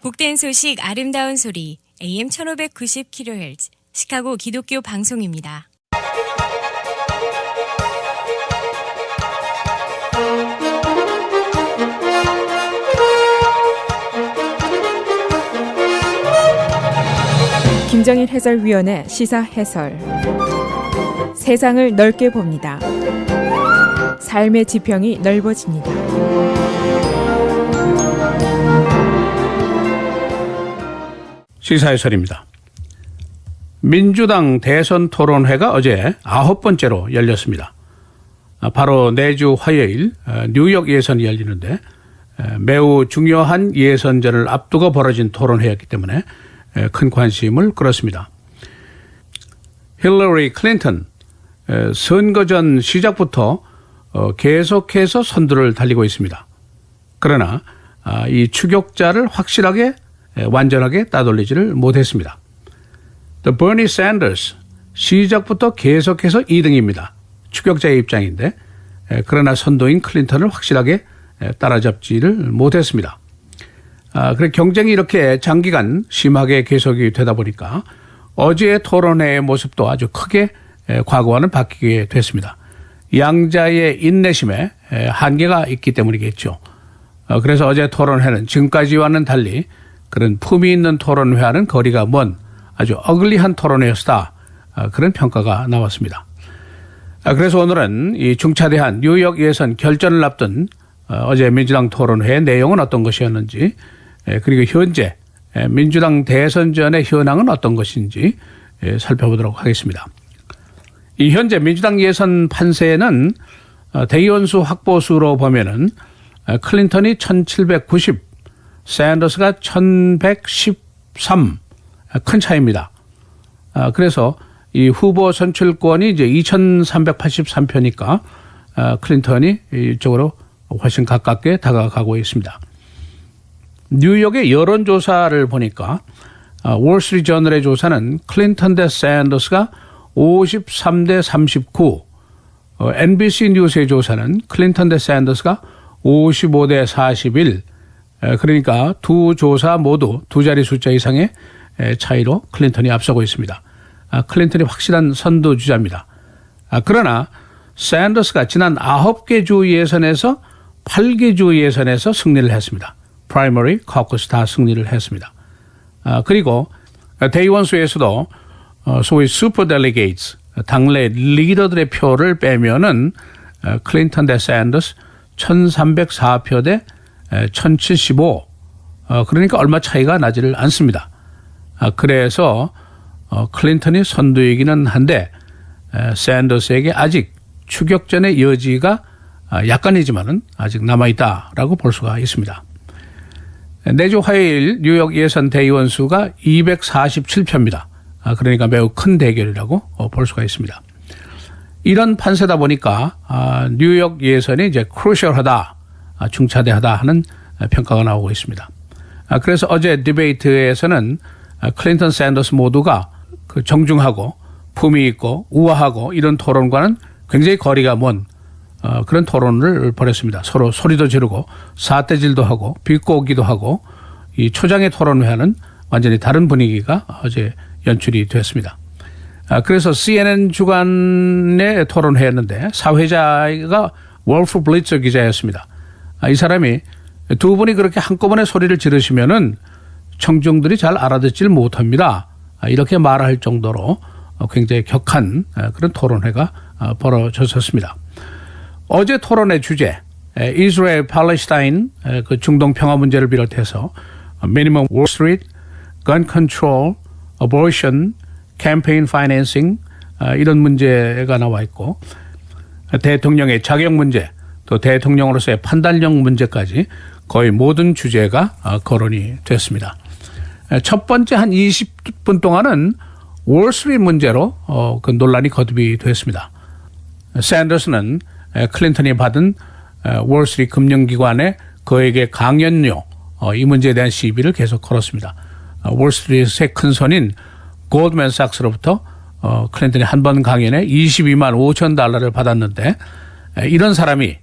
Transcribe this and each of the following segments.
복된 소식 아름다운 소리 AM 1590kHz 시카고 기독교 방송입니다. 김정일 해설위원의 시사 해설. 세상을 넓게 봅니다. 삶의 지평이 넓어집니다. 시사 해설입니다. 민주당 대선 토론회가 어제 9번째로 열렸습니다. 바로 내주 화요일 뉴욕 예선이 열리는데 매우 중요한 예선전을 앞두고 벌어진 토론회였기 때문에 큰 관심을 끌었습니다. 힐러리 클린턴 선거전 시작부터 계속해서 선두를 달리고 있습니다. 그러나 이 추격자를 확실하게 완전하게 따돌리지를 못했습니다. The Bernie Sanders 시작부터 계속해서 2등입니다. 추격자의 입장인데 그러나 선두인 클린턴을 확실하게 따라잡지를 못했습니다. 그래 경쟁이 이렇게 장기간 심하게 계속이 되다 보니까 어제의 토론회의 모습도 아주 크게 과거와는 바뀌게 됐습니다. 양자의 인내심에 한계가 있기 때문이겠죠. 그래서 어제 토론회는 지금까지와는 달리 그런 품위 있는 토론회와는 거리가 먼 아주 어글리한 토론회였다. 그런 평가가 나왔습니다. 그래서 오늘은 이 중차대한 뉴욕 예선 결전을 앞둔 어제 민주당 토론회의 내용은 어떤 것이었는지, 그리고 현재 민주당 대선전의 현황은 어떤 것인지 살펴보도록 하겠습니다. 이 현재 민주당 예선 판세는 대의원수 확보수로 보면은 클린턴이 1790, 샌더스가 1113, 큰 차이입니다. 그래서 이 후보 선출권이 이제 2383표니까 클린턴이 이쪽으로 훨씬 가깝게 다가가고 있습니다. 뉴욕의 여론조사를 보니까 월스트리트 저널의 조사는 클린턴 대 샌더스가 53대 39, NBC 뉴스의 조사는 클린턴 대 샌더스가 55대 41, 그러니까 두 조사 모두 두 자리 숫자 이상의 차이로 클린턴이 앞서고 있습니다. 클린턴이 확실한 선두주자입니다. 그러나 샌더스가 지난 9개 주 예선에서 8개 주 예선에서 승리를 했습니다. 프라이머리, 커커스 다 승리를 했습니다. 그리고 대의원수에서도 소위 슈퍼 델리게이츠, 당내 리더들의 표를 빼면은 클린턴 대 샌더스 1304표 대 1075, 그러니까 얼마 차이가 나지를 않습니다. 그래서 클린턴이 선두이기는 한데 샌더스에게 아직 추격전의 여지가 약간이지만은 아직 남아있다라고 볼 수가 있습니다. 내주 화요일 뉴욕 예선 대의원 수가 247표입니다. 그러니까 매우 큰 대결이라고 볼 수가 있습니다. 이런 판세다 보니까 뉴욕 예선이 이제 크루셜하다, 중차대하다 하는 평가가 나오고 있습니다. 그래서 어제 디베이트에서는 클린턴, 샌더스 모두가 그 정중하고 품위 있고 우아하고 이런 토론과는 굉장히 거리가 먼 그런 토론을 벌였습니다. 서로 소리도 지르고 사태질도 하고 비꼬기도 하고 이 초장의 토론회와는 완전히 다른 분위기가 어제 연출이 됐습니다. 그래서 CNN 주간의 토론회였는데 사회자가 월프 블리처 기자였습니다. 이 사람이 두 분이 그렇게 한꺼번에 소리를 지르시면은 청중들이 잘 알아듣질 못합니다. 이렇게 말할 정도로 굉장히 격한 그런 토론회가 벌어졌었습니다. 어제 토론의 주제, 이스라엘, 팔레스타인, 그 중동 평화 문제를 비롯해서 미니멈 월스트리트, 건 컨트롤, 어보션, 캠페인 파이낸싱, 이런 문제가 나와 있고 대통령의 자격 문제, 또 대통령으로서의 판단력 문제까지 거의 모든 주제가 거론이 됐습니다. 첫 번째 한 20분 동안은 월스트리트 문제로 그 논란이 거듭이 됐습니다. 샌더스는 클린턴이 받은 월스트리트 금융기관의 그에게 강연료, 이 문제에 대한 시비를 계속 걸었습니다. 월스트리트의 큰 손인 골드맨삭스로부터 클린턴이 한 번 강연에 22만 5천 달러를 받았는데 이런 사람이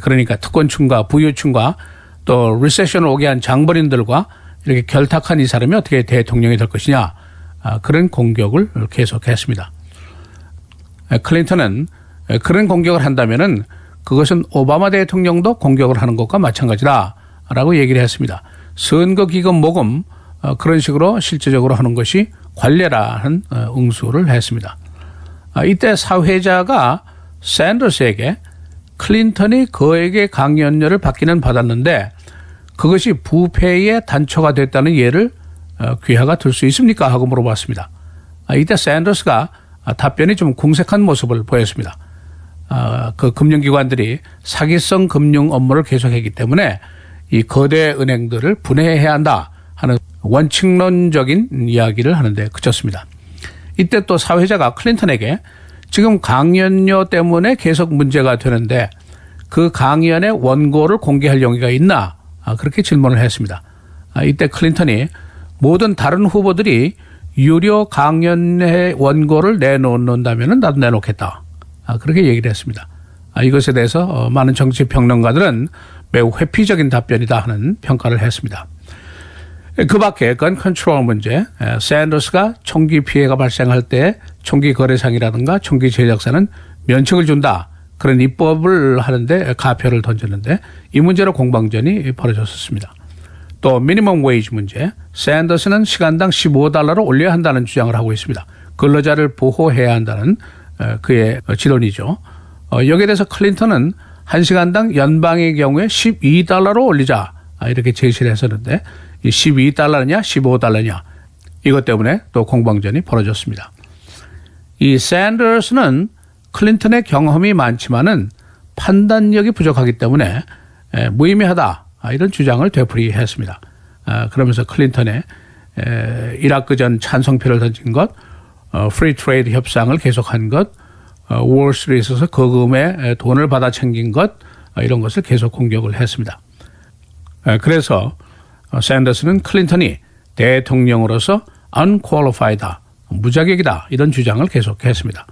그러니까 특권층과 부유층과 또 리세션을 오게 한 장본인들과 이렇게 결탁한 이 사람이 어떻게 대통령이 될 것이냐, 그런 공격을 계속했습니다. 클린턴은 그런 공격을 한다면은 그것은 오바마 대통령도 공격을 하는 것과 마찬가지다라고 얘기를 했습니다. 선거기금 모금 그런 식으로 실제적으로 하는 것이 관례라는 응수를 했습니다. 이때 사회자가 샌더스에게 클린턴이 그에게 강연료를 받기는 받았는데 그것이 부패의 단초가 됐다는 예를 귀하가 들 수 있습니까? 하고 물어봤습니다. 이때 샌더스가 답변이 좀 궁색한 모습을 보였습니다. 그 금융기관들이 사기성 금융 업무를 계속했기 때문에 이 거대 은행들을 분해해야 한다 하는 원칙론적인 이야기를 하는데 그쳤습니다. 이때 또 사회자가 클린턴에게 지금 강연료 때문에 계속 문제가 되는데 그 강연의 원고를 공개할 용의가 있나? 그렇게 질문을 했습니다. 이때 클린턴이 모든 다른 후보들이 유료 강연의 원고를 내놓는다면 나도 내놓겠다. 그렇게 얘기를 했습니다. 이것에 대해서 많은 정치평론가들은 매우 회피적인 답변이다 하는 평가를 했습니다. 그 밖에 건 컨트롤 문제, 샌더스가 총기 피해가 발생할 때 총기 거래상이라든가 총기 제작사는 면책을 준다. 그런 입법을 하는데 가표를 던졌는데 이 문제로 공방전이 벌어졌었습니다. 또 미니멈 웨이지 문제, 샌더스는 시간당 $15로 올려야 한다는 주장을 하고 있습니다. 근로자를 보호해야 한다는 그의 지론이죠. 여기에 대해서 클린턴은 1시간당 연방의 경우에 $12로 올리자 이렇게 제시를 했었는데 이 $12냐 $15냐 이것 때문에 또 공방전이 벌어졌습니다. 이 샌더스는 클린턴의 경험이 많지만은 판단력이 부족하기 때문에 무의미하다 이런 주장을 되풀이했습니다. 그러면서 클린턴의 이라크 전 찬성표를 던진 것, 프리 트레이드 협상을 계속한 것, 월스트리트에서 거금의 돈을 받아 챙긴 것 이런 것을 계속 공격을 했습니다. 그래서 샌더스는 클린턴이 대통령으로서 unqualified다, 무자격이다 이런 주장을 계속했습니다.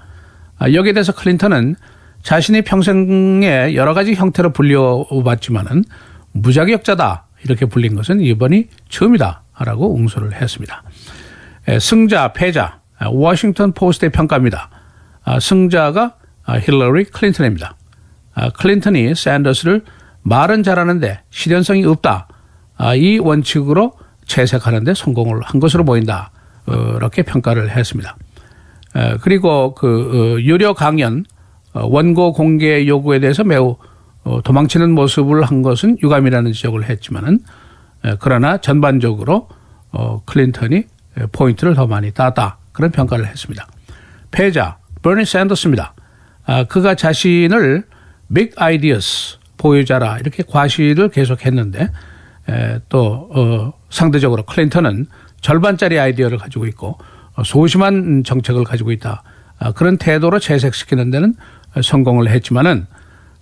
여기에 대해서 클린턴은 자신이 평생에 여러 가지 형태로 불려봤지만은 무자격자다 이렇게 불린 것은 이번이 처음이다라고 응수를 했습니다. 승자, 패자, 워싱턴 포스트의 평가입니다. 승자가 힐러리 클린턴입니다. 클린턴이 샌더스를 말은 잘하는데 실현성이 없다. 이 원칙으로 채색하는 데 성공을 한 것으로 보인다. 이렇게 평가를 했습니다. 그리고 그 유료 강연 원고 공개 요구에 대해서 매우 도망치는 모습을 한 것은 유감이라는 지적을 했지만은 그러나 전반적으로 클린턴이 포인트를 더 많이 땄다. 그런 평가를 했습니다. 패자 버니 샌더스입니다. 그가 자신을 big ideas 보유자라 이렇게 과시를 계속했는데 또 상대적으로 클린턴은 절반짜리 아이디어를 가지고 있고 소심한 정책을 가지고 있다. 그런 태도로 채색시키는 데는 성공을 했지만은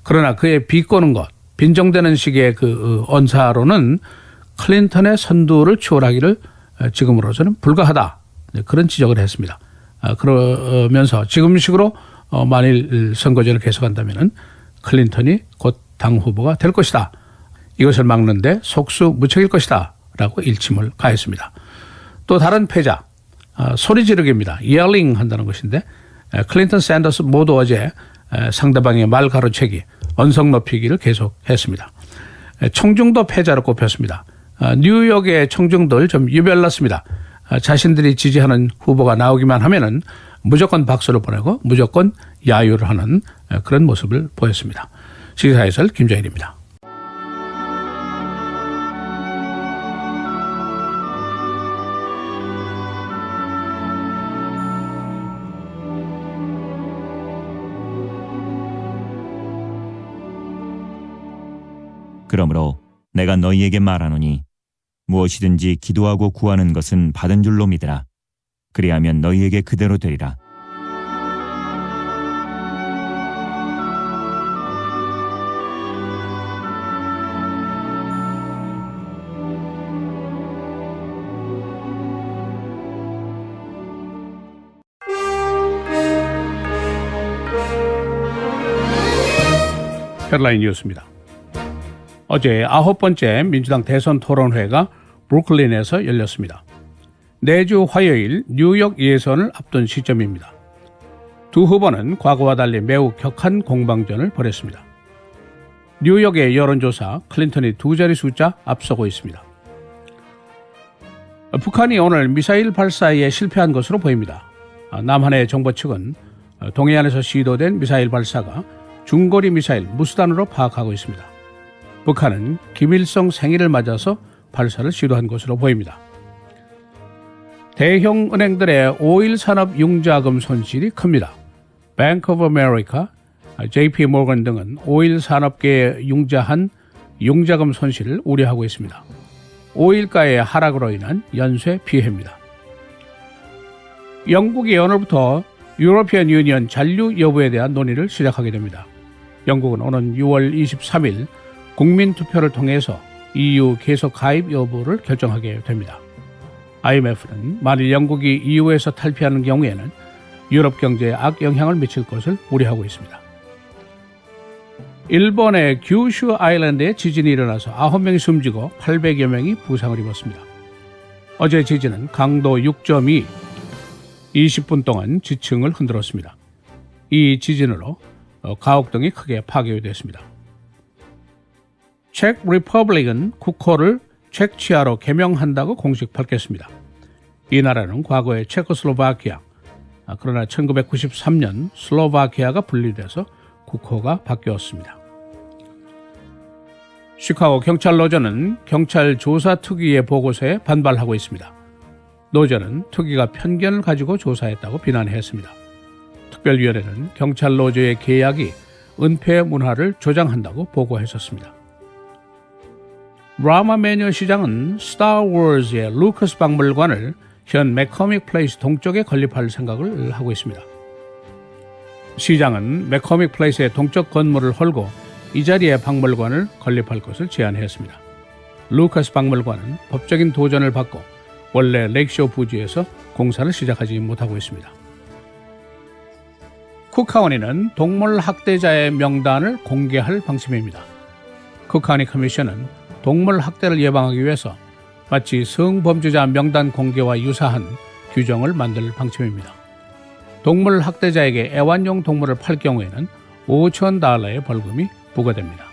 그러나 그의 비꼬는 것, 빈정되는 식의 그 언사로는 클린턴의 선두를 추월하기를 지금으로서는 불가하다. 그런 지적을 했습니다. 그러면서 지금식으로 만일 선거전을 계속한다면은 클린턴이 곧 당 후보가 될 것이다. 이것을 막는데 속수무책일 것이다. 라고 일침을 가했습니다. 또 다른 패자, 소리 지르기입니다. yelling 한다는 것인데 클린턴, 샌더스 모두 어제 상대방의 말 가로채기, 언성 높이기를 계속했습니다. 청중도 패자로 꼽혔습니다. 뉴욕의 청중들 좀 유별났습니다. 자신들이 지지하는 후보가 나오기만 하면은 무조건 박수를 보내고 무조건 야유를 하는 그런 모습을 보였습니다. 시사해설 김정일입니다. 그러므로 내가 너희에게 말하노니 무엇이든지 기도하고 구하는 것은 받은 줄로 믿으라. 그리하면 너희에게 그대로 되리라. 헤드라인 뉴스입니다. 어제 9번째 민주당 대선 토론회가 브루클린에서 열렸습니다. 내주 화요일 뉴욕 예선을 앞둔 시점입니다. 두 후보는 과거와 달리 매우 격한 공방전을 벌였습니다. 뉴욕의 여론조사 클린턴이 두 자리 숫자 앞서고 있습니다. 북한이 오늘 미사일 발사에 실패한 것으로 보입니다. 남한의 정보 측은 동해안에서 시도된 미사일 발사가 중거리 미사일 무수단으로 파악하고 있습니다. 북한은 김일성 생일을 맞아서 발사를 시도한 것으로 보입니다. 대형 은행들의 오일 산업 융자금 손실이 큽니다. Bank of America, JP 모건 등은 오일 산업계에 융자한 융자금 손실을 우려하고 있습니다. 오일가의 하락으로 인한 연쇄 피해입니다. 영국이 오늘부터 유로피언 유니언 잔류 여부에 대한 논의를 시작하게 됩니다. 영국은 오는 6월 23일 국민투표를 통해서 EU 계속 가입 여부를 결정하게 됩니다. IMF는 만일 영국이 EU에서 탈피하는 경우에는 유럽 경제에 악영향을 미칠 것을 우려하고 있습니다. 일본의 규슈 아일랜드에 지진이 일어나서 9명이 숨지고 800여 명이 부상을 입었습니다. 어제 지진은 강도 6.2, 20분 동안 지층을 흔들었습니다. 이 지진으로 가옥 등이 크게 파괴됐습니다. 책 리퍼블릭은 국호를 체코치아로 개명한다고 공식 밝혔습니다. 이 나라는 과거에 체코슬로바키아, 그러나 1993년 슬로바키아가 분리돼서 국호가 바뀌었습니다. 시카고 경찰 노조는 경찰 조사 특위의 보고서에 반발하고 있습니다. 노조는 특위가 편견을 가지고 조사했다고 비난했습니다. 특별위원회는 경찰 노조의 계약이 은폐 문화를 조장한다고 보고했었습니다. 라마 매니어 시장은 스타워즈의 루커스 박물관을 현 맥커믹 플레이스 동쪽에 건립할 생각을 하고 있습니다. 시장은 맥커믹 플레이스의 동쪽 건물을 헐고 이 자리에 박물관을 건립할 것을 제안했습니다. 루커스 박물관은 법적인 도전을 받고 원래 렉쇼 부지에서 공사를 시작하지 못하고 있습니다. 쿡카우니는 동물 학대자의 명단을 공개할 방침입니다. 쿡카우니 커미션은 동물 학대를 예방하기 위해서 마치 성범죄자 명단 공개와 유사한 규정을 만들 방침입니다. 동물 학대자에게 애완용 동물을 팔 경우에는 $5,000의 벌금이 부과됩니다.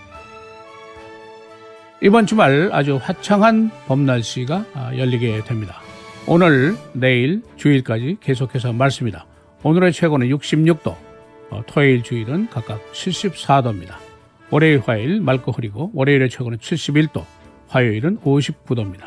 이번 주말 아주 화창한 봄 날씨가 열리게 됩니다. 오늘, 내일, 주일까지 계속해서 맑습니다. 오늘의 최고는 66도, 토요일, 주일은 각각 74도입니다. 월요일, 화요일 맑고 흐리고 월요일의 최고는 71도, 화요일은 59도입니다.